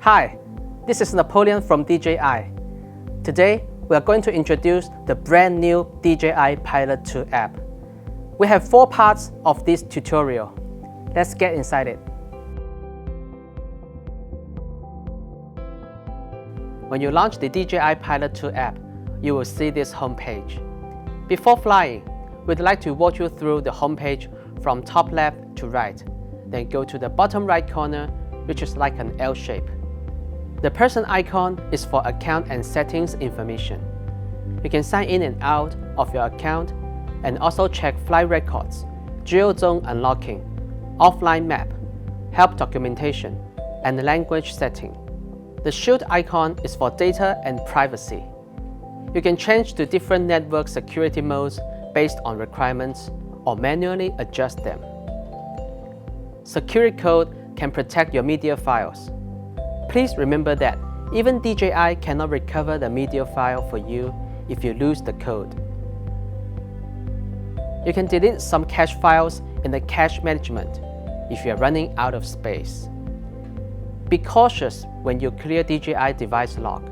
Hi, this is Napoleon from DJI. Today, we are going to introduce the brand new DJI Pilot 2 app. We have 4 parts of this tutorial. Let's get inside it. When you launch the DJI Pilot 2 app, you will see this homepage. Before flying, we'd like to walk you through the homepage from top left to right. Then go to the bottom right corner, which is like an L shape. The person icon is for account and settings information. You can sign in and out of your account and also check flight records, Geo-Zone unlocking, offline map, help documentation, and language setting. The shield icon is for data and privacy. You can change to different network security modes based on requirements or manually adjust them. Security code can protect your media files. Please remember that even DJI cannot recover the media file for you if you lose the code. You can delete some cache files in the cache management if you are running out of space. Be cautious when you clear DJI device log.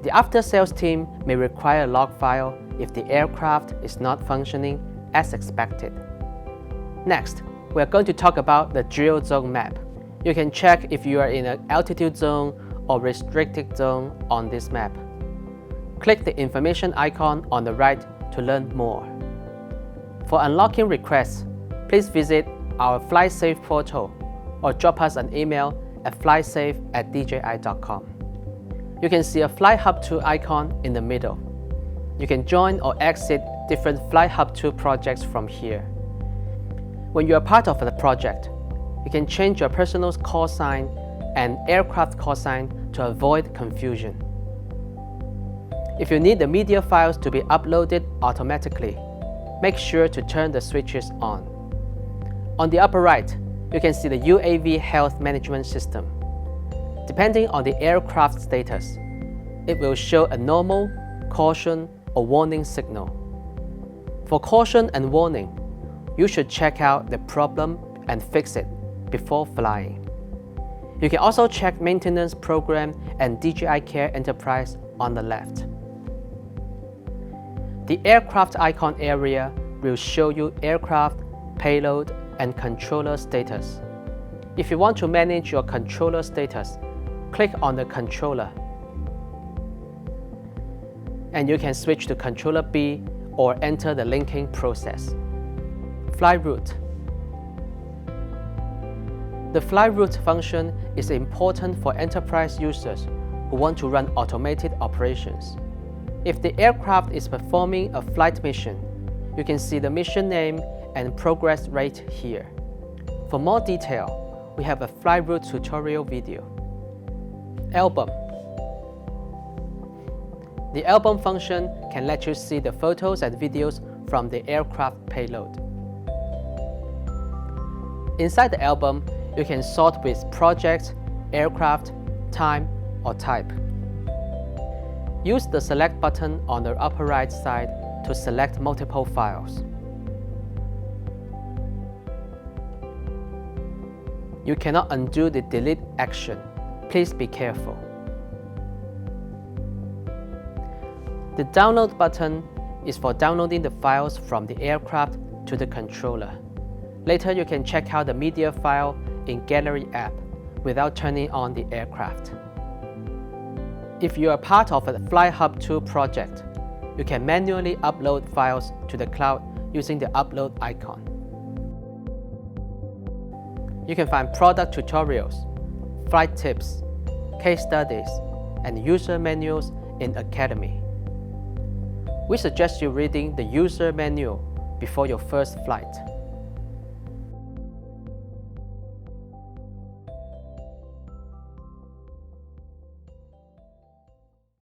The after-sales team may require a log file if the aircraft is not functioning as expected. Next, we are going to talk about the Geo-Zone Map. You can check if you are in an altitude zone or restricted zone on this map. Click the information icon on the right to learn more. For unlocking requests, please visit our FlightSafe portal or drop us an email at flightsafe@dji.com. You can see a Flight Hub 2 icon in the middle. You can join or exit different Flight Hub 2 projects from here. When you are part of the project, you can change your personal call sign and aircraft call sign to avoid confusion. If you need the media files to be uploaded automatically, make sure to turn the switches on. On the upper right, you can see the UAV health management system. Depending on the aircraft status, it will show a normal, caution, or warning signal. For caution and warning, you should check out the problem and fix it before flying. You can also check Maintenance Program and DJI Care Enterprise on the left. The aircraft icon area will show you aircraft, payload, and controller status. If you want to manage your controller status, click on the controller. And you can switch to controller B or enter the linking process. Flight route. The flight route function is important for enterprise users who want to run automated operations. If the aircraft is performing a flight mission, you can see the mission name and progress rate here. For more detail, we have a flight route tutorial video. Album. The album function can let you see the photos and videos from the aircraft payload. Inside the album, you can sort with project, aircraft, time, or type. Use the select button on the upper right side to select multiple files. You cannot undo the delete action. Please be careful. The download button is for downloading the files from the aircraft to the controller. Later, you can check out the media file in Gallery app without turning on the aircraft. If you are part of a Flight Hub 2 project, you can manually upload files to the cloud using the upload icon. You can find product tutorials, flight tips, case studies, and user manuals in Academy. We suggest you reading the user manual before your first flight.